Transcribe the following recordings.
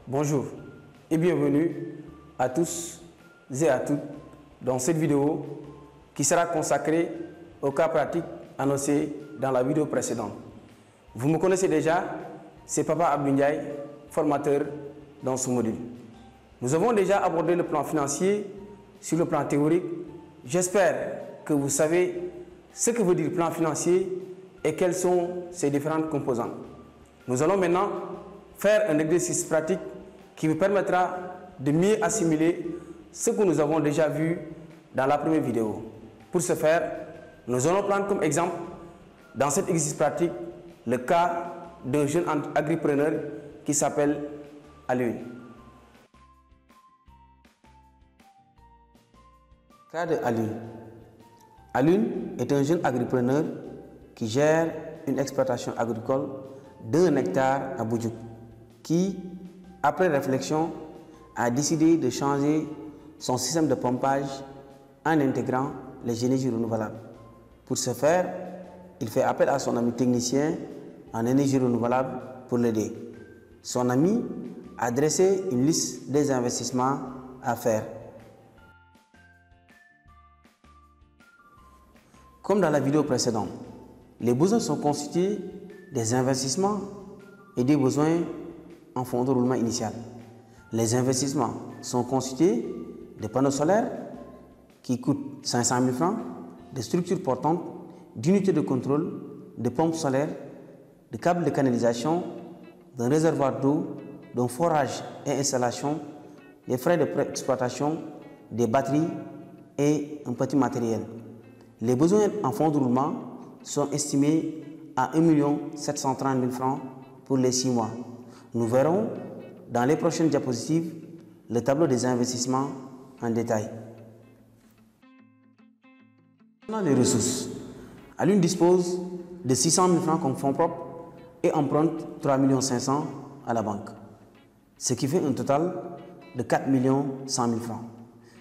Bonjour et bienvenue à tous et à toutes dans cette vidéo qui sera consacrée au cas pratique annoncé dans la vidéo précédente. Vous me connaissez déjà, c'est Papa Abdou Ndiaye, formateur dans ce module. Nous avons déjà abordé le plan financier sur le plan théorique. J'espère que vous savez ce que veut dire plan financier et quelles sont ses différentes composantes. Nous allons maintenant faire un exercice pratique qui vous permettra de mieux assimiler ce que nous avons déjà vu dans la première vidéo. Pour ce faire, nous allons prendre comme exemple dans cet exercice pratique le cas d'un jeune agripreneur qui s'appelle Alioune. Cas de Alioune. Alioune est un jeune agripreneur qui gère une exploitation agricole d'1 hectare à Boudjouk, qui, après réflexion, a décidé de changer son système de pompage en intégrant les énergies renouvelables. Pour ce faire, il fait appel à son ami technicien en énergie renouvelable pour l'aider. Son ami a dressé une liste des investissements à faire. Comme dans la vidéo précédente, les besoins sont constitués des investissements et des besoins en fonds de roulement initial. Les investissements sont constitués de panneaux solaires qui coûtent 500 000 francs, de structures portantes, d'unités de contrôle, de pompes solaires, de câbles de canalisation, d'un réservoir d'eau, d'un forage et installation, des frais d'exploitation, des batteries et un petit matériel. Les besoins en fonds de roulement sont estimés à 1 730 000 francs pour les 6 mois. Nous verrons dans les prochaines diapositives le tableau des investissements en détail. Dans les ressources, Alioune dispose de 600 000 francs comme fonds propres et emprunte 3 500 000 à la banque, ce qui fait un total de 4 100 000 francs.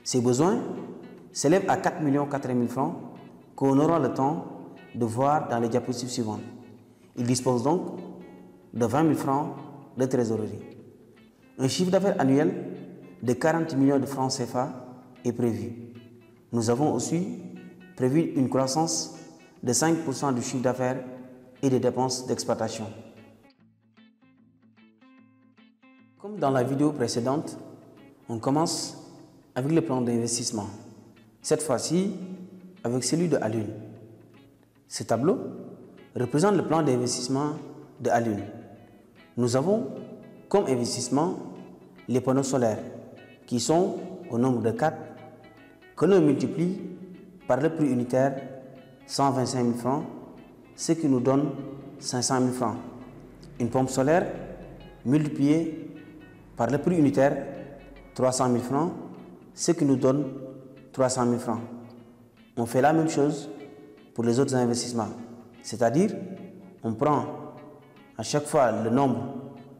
Ses besoins s'élèvent à 4 400 000 francs qu'on aura le temps de voir dans les diapositives suivantes. Il dispose donc de 20 000 francs de trésorerie. Un chiffre d'affaires annuel de 40 millions de francs CFA est prévu. Nous avons aussi prévu une croissance de 5% du chiffre d'affaires et des dépenses d'exploitation. Comme dans la vidéo précédente, on commence avec le plan d'investissement. Cette fois-ci, avec celui de Alioune. Ce tableau représente le plan d'investissement de Alioune. Nous avons comme investissement les panneaux solaires qui sont au nombre de 4 que l'on multiplie par le prix unitaire 125 000 francs, ce qui nous donne 500 000 francs. Une pompe solaire multipliée par le prix unitaire 300 000 francs, ce qui nous donne 300 000 francs. On fait la même chose pour les autres investissements, c'est-à-dire on prend à chaque fois le nombre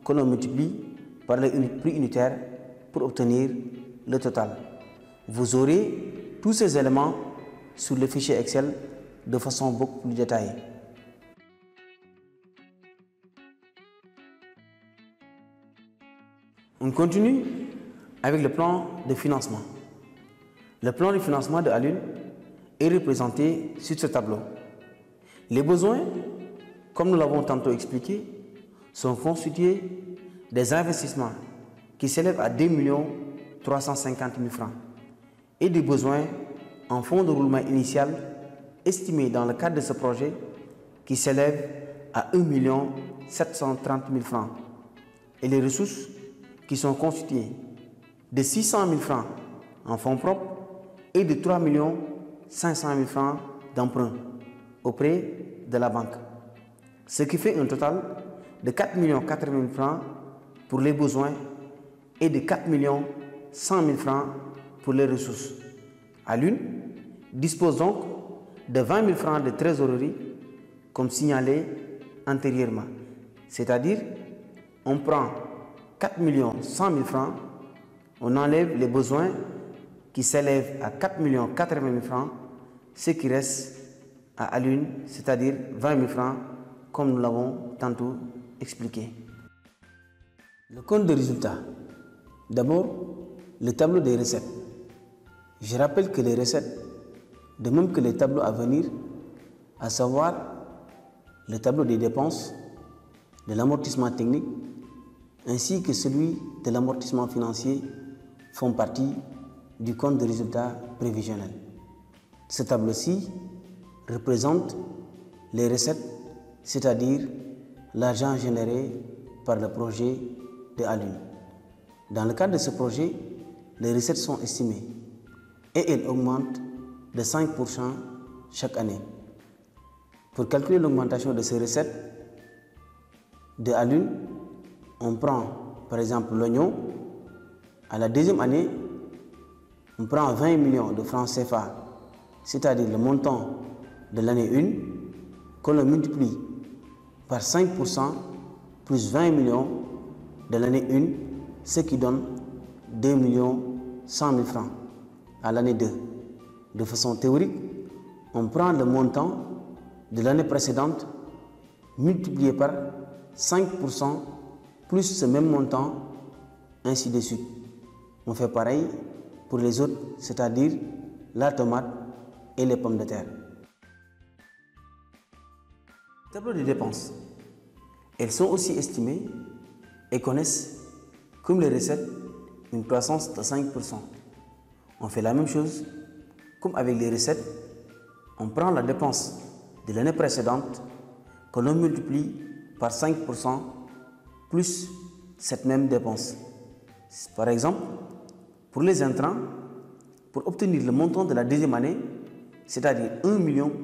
que l'on multiplie par le prix unitaire pour obtenir le total. Vous aurez tous ces éléments sur le fichier Excel de façon beaucoup plus détaillée. On continue avec le plan de financement. Le plan de financement de Alioune est représenté sur ce tableau. Les besoins, comme nous l'avons tantôt expliqué, sont constitués des investissements qui s'élèvent à 2 350 000 francs et des besoins en fonds de roulement initial estimés dans le cadre de ce projet qui s'élèvent à 1 730 000 francs et les ressources qui sont constituées de 600 000 francs en fonds propres et de 3 500 000 francs d'emprunt auprès de la banque, ce qui fait un total de 4 400 000 francs pour les besoins et de 4 100 000 francs pour les ressources. Alioune dispose donc de 20 000 francs de trésorerie comme signalé antérieurement, c'est-à-dire on prend 4 100 000 francs, on enlève les besoins qui s'élèvent à 4 400 000 francs, ce qui reste à Alioune, c'est-à-dire 20 000 francs, comme nous l'avons tantôt expliqué. Le compte de résultat D'abord, le tableau des recettes. Je rappelle que les recettes, de même que les tableaux à venir, à savoir le tableau des dépenses, de l'amortissement technique, ainsi que celui de l'amortissement financier, font partie du compte de résultat prévisionnel. Ce tableau-ci représente les recettes, c'est-à-dire l'argent généré par le projet de Alune. Dans le cadre de ce projet, les recettes sont estimées et elles augmentent de 5% chaque année. Pour calculer l'augmentation de ces recettes de Alune, on prend par exemple l'oignon. À la deuxième année, on prend 20 millions de francs CFA, c'est-à-dire le montant de l'année 1, que l'on multiplie par 5% plus 20 millions de l'année 1, ce qui donne 2 100 000 francs à l'année 2. De façon théorique, on prend le montant de l'année précédente multiplié par 5% plus ce même montant, ainsi de suite. On fait pareil pour les autres, c'est-à-dire la tomate et les pommes de terre. Tableau de dépenses. Elles sont aussi estimées et connaissent, comme les recettes, une croissance de 5%. On fait la même chose comme avec les recettes. On prend la dépense de l'année précédente que l'on multiplie par 5% plus cette même dépense. Par exemple, pour les intrants, pour obtenir le montant de la deuxième année, c'est-à-dire 1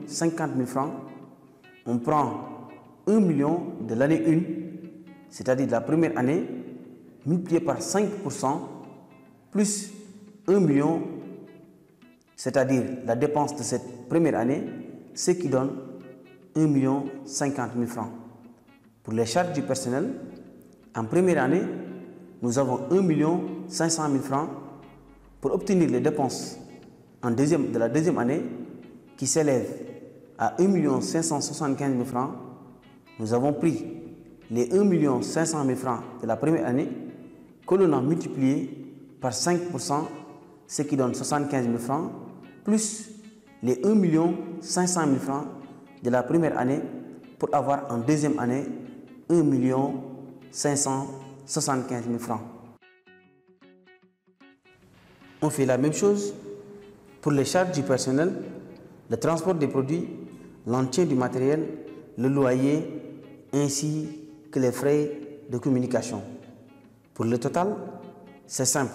50 000 francs, on prend 1 million de l'année 1, c'est-à-dire de la première année, multiplié par 5%, plus 1 million, c'est-à-dire la dépense de cette première année, ce qui donne 1 50 000 francs. Pour les charges du personnel, en première année, nous avons 1 500 000 francs. Pour obtenir les dépenses de la deuxième année, qui s'élèvent à 1 575 000 francs, nous avons pris les 1 500 000 francs de la première année que l'on a multiplié par 5%, ce qui donne 75 000 francs, plus les 1 500 000 francs de la première année pour avoir en deuxième année 1 575 000 francs. On fait la même chose pour les charges du personnel, le transport des produits, l'entretien du matériel, le loyer, ainsi que les frais de communication. Pour le total, c'est simple.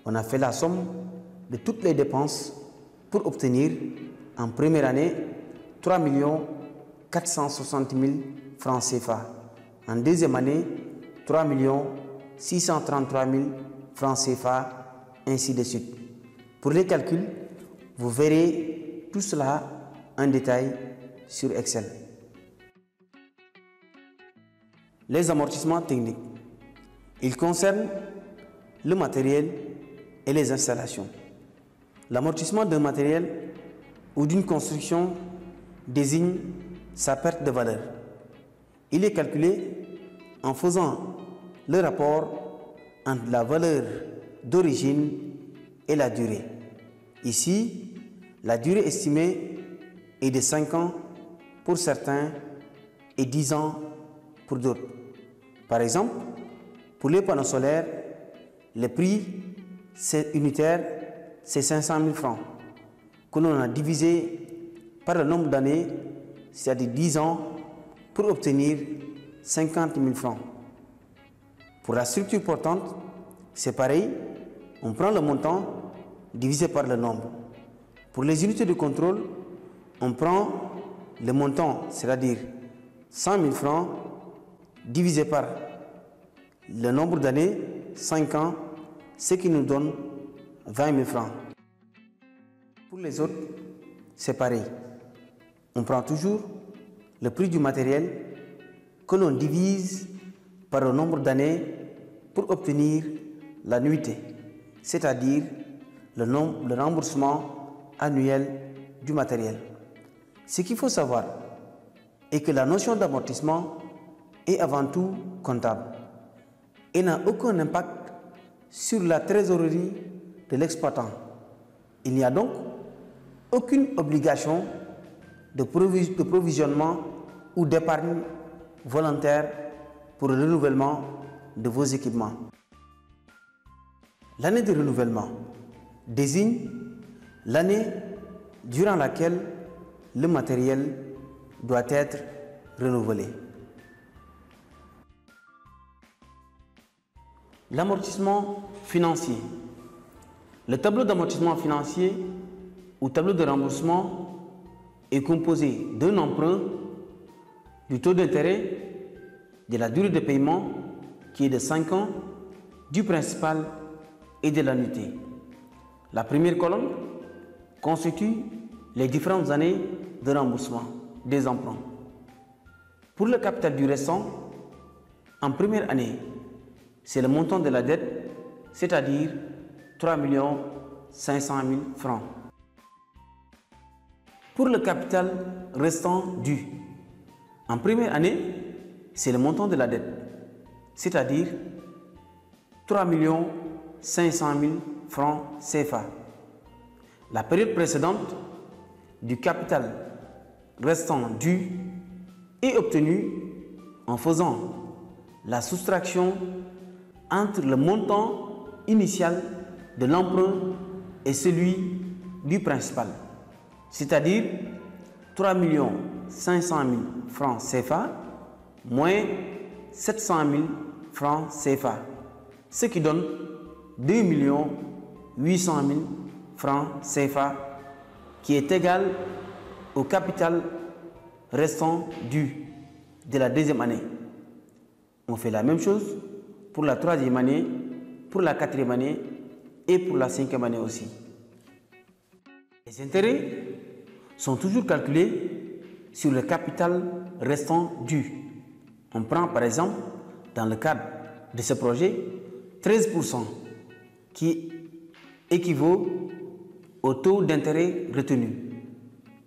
On a fait la somme de toutes les dépenses pour obtenir en première année 3 460 000 francs CFA. En deuxième année, 3 633 000 francs CFA, ainsi de suite. Pour les calculs, vous verrez tout cela en détail sur Excel. Les amortissements techniques. Ils concernent le matériel et les installations. L'amortissement d'un matériel ou d'une construction désigne sa perte de valeur. Il est calculé en faisant le rapport entre la valeur d'origine et la durée. Ici, la durée estimée est de 5 ans pour certains et 10 ans pour d'autres. Par exemple, pour les panneaux solaires, le prix unitaire, c'est 500 000 francs, que l'on a divisé par le nombre d'années, c'est-à-dire 10 ans, pour obtenir 50 000 francs. Pour la structure portante, c'est pareil, on prend le montant divisé par le nombre. Pour les unités de contrôle, on prend le montant, c'est-à-dire 100 000 francs, divisé par le nombre d'années, 5 ans, ce qui nous donne 20 000 francs. Pour les autres, c'est pareil. On prend toujours le prix du matériel que l'on divise par le nombre d'années pour obtenir la nuitée, c'est-à-dire le remboursement annuel du matériel. Ce qu'il faut savoir est que la notion d'amortissement est avant tout comptable et n'a aucun impact sur la trésorerie de l'exploitant. Il n'y a donc aucune obligation de provisionnement ou d'épargne volontaire pour le renouvellement de vos équipements. L'année de renouvellement désigne l'année durant laquelle le matériel doit être renouvelé. L'amortissement financier. Le tableau d'amortissement financier ou tableau de remboursement est composé d'un emprunt, du taux d'intérêt, de la durée de paiement qui est de 5 ans, du principal et de l'annuité. La première colonne constitue les différentes années de remboursement des emprunts. Pour le capital du restant, en première année, c'est le montant de la dette, c'est-à-dire 3 500 000 francs. Pour le capital restant dû, en première année, c'est le montant de la dette, c'est-à-dire 3 500 000 francs CFA. La période précédente du capital restant dû est obtenue en faisant la soustraction entre le montant initial de l'emprunt et celui du principal, c'est-à-dire 3 500 000 francs CFA moins 700 000 francs CFA, ce qui donne 2 800 000 francs CFA qui est égal au capital restant dû de la deuxième année. On fait la même chose pour la troisième année, pour la quatrième année et pour la cinquième année aussi. Les intérêts sont toujours calculés sur le capital restant dû. On prend par exemple, dans le cadre de ce projet, 13% qui équivaut au taux d'intérêt retenu,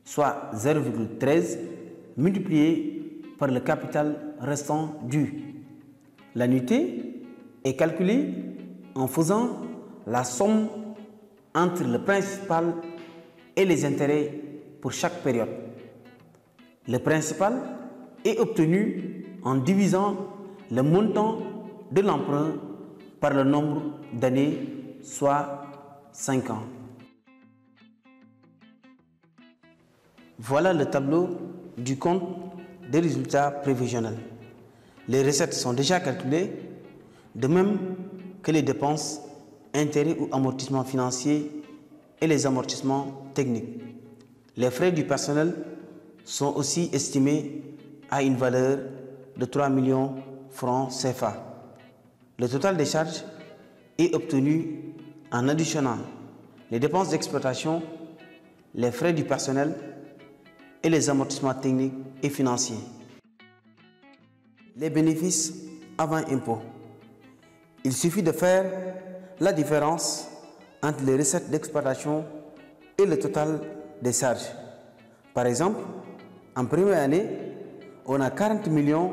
soit 0,13 multiplié par le capital restant dû. L'annuité est calculée en faisant la somme entre le principal et les intérêts pour chaque période. Le principal est obtenu en divisant le montant de l'emprunt par le nombre d'années, soit 5 ans. Voilà le tableau du compte des résultats prévisionnels. Les recettes sont déjà calculées, de même que les dépenses, intérêts ou amortissements financiers et les amortissements techniques. Les frais du personnel sont aussi estimés à une valeur de 3 millions francs CFA. Le total des charges est obtenu en additionnant les dépenses d'exploitation, les frais du personnel et les amortissements techniques et financiers. Les bénéfices avant impôt. Il suffit de faire la différence entre les recettes d'exploitation et le total des charges. Par exemple, en première année, on a 40 millions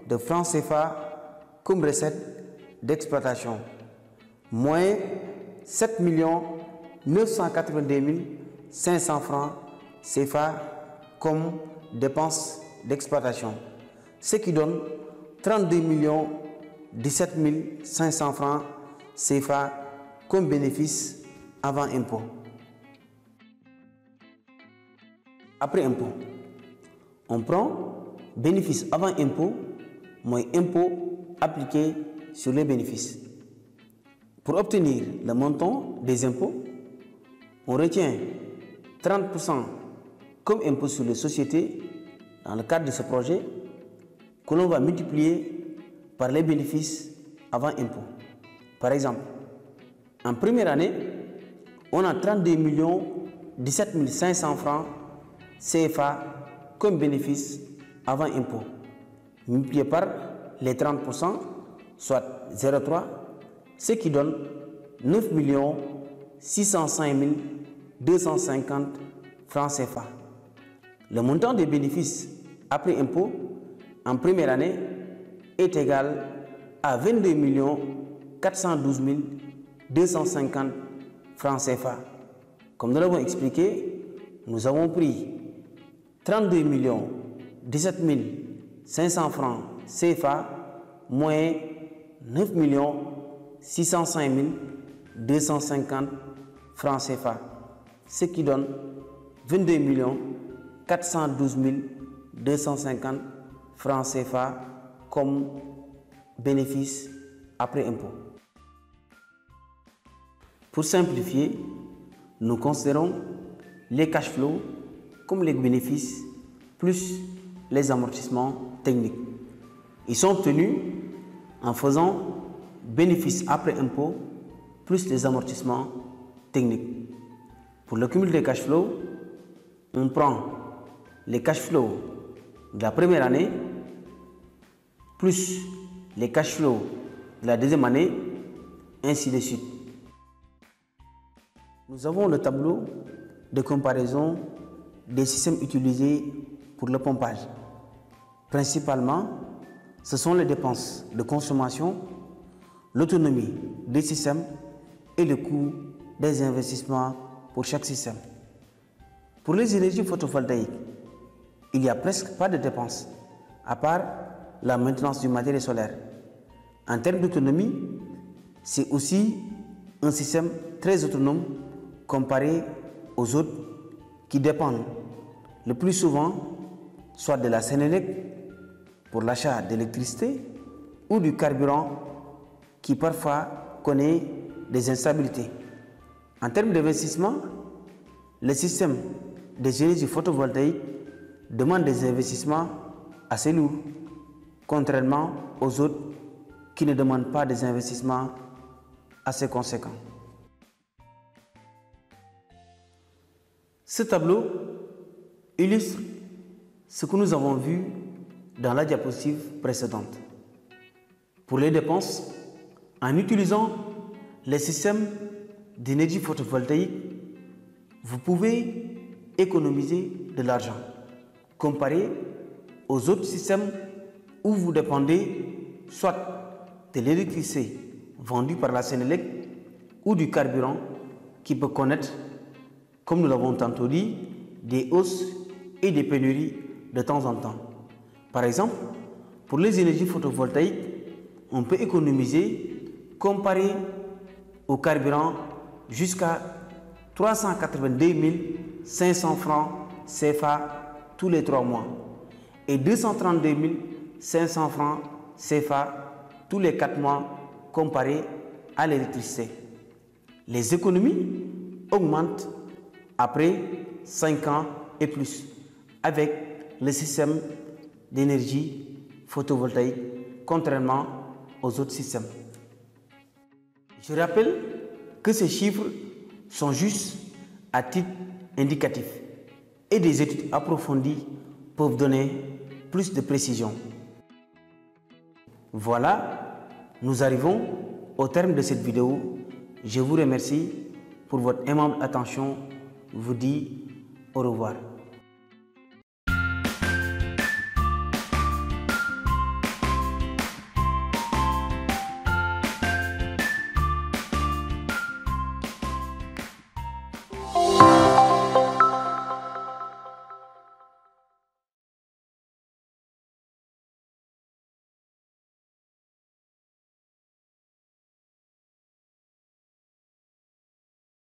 de francs CFA comme recette d'exploitation, moins 7 982 500 francs CFA comme dépenses d'exploitation, ce qui donne 32 17 500 francs CFA comme bénéfice avant impôt. Après impôt, on prend bénéfice avant impôt moins impôt appliqué sur les bénéfices. Pour obtenir le montant des impôts, on retient 30% comme impôt sur les sociétés dans le cadre de ce projet que l'on va multiplier par les bénéfices avant impôt. Par exemple, en première année, on a 32 17 500 francs CFA comme bénéfice avant impôt, multiplié par les 30%, soit 0,3, ce qui donne 9 605 250 francs CFA. Le montant des bénéfices après impôt en première année est égal à 22 412 250 francs CFA. Comme nous l'avons expliqué, nous avons pris 32 17 500 francs CFA moins 9 605 250 francs CFA, ce qui donne 22 412 250 francs CFA comme bénéfice après impôt. Pour simplifier, nous considérons les cash flows comme les bénéfices plus les amortissements techniques. Ils sont obtenus en faisant bénéfice après impôt plus les amortissements techniques. Pour le cumul des cash flows, on prend les cash flows de la première année plus les cash flows de la deuxième année, ainsi de suite. Nous avons le tableau de comparaison des systèmes utilisés pour le pompage. Principalement, ce sont les dépenses de consommation, l'autonomie des systèmes et le coût des investissements pour chaque système. Pour les énergies photovoltaïques, il n'y a presque pas de dépenses, à part la maintenance du matériel solaire. En termes d'autonomie, c'est aussi un système très autonome comparé aux autres qui dépendent le plus souvent soit de la Sénélec pour l'achat d'électricité ou du carburant qui parfois connaît des instabilités. En termes d'investissement, le système des énergies photovoltaïques demande des investissements assez lourds, contrairement aux autres qui ne demandent pas des investissements assez conséquents. Ce tableau illustre ce que nous avons vu dans la diapositive précédente. Pour les dépenses, en utilisant les systèmes d'énergie photovoltaïque, vous pouvez économiser de l'argent comparé aux autres systèmes où vous dépendez soit de l'électricité vendue par la Sénélec ou du carburant qui peut connaître, comme nous l'avons tantôt dit, des hausses et des pénuries de temps en temps. Par exemple, pour les énergies photovoltaïques, on peut économiser, comparé au carburant, jusqu'à 382 500 francs CFA tous les 3 mois et 232 500 francs CFA tous les 4 mois comparé à l'électricité. Les économies augmentent après 5 ans et plus avec le système d'énergie photovoltaïque, contrairement aux autres systèmes. Je rappelle que ces chiffres sont juste à titre indicatif et des études approfondies peuvent donner plus de précision. Voilà, nous arrivons au terme de cette vidéo. Je vous remercie pour votre aimable attention. Je vous dis au revoir.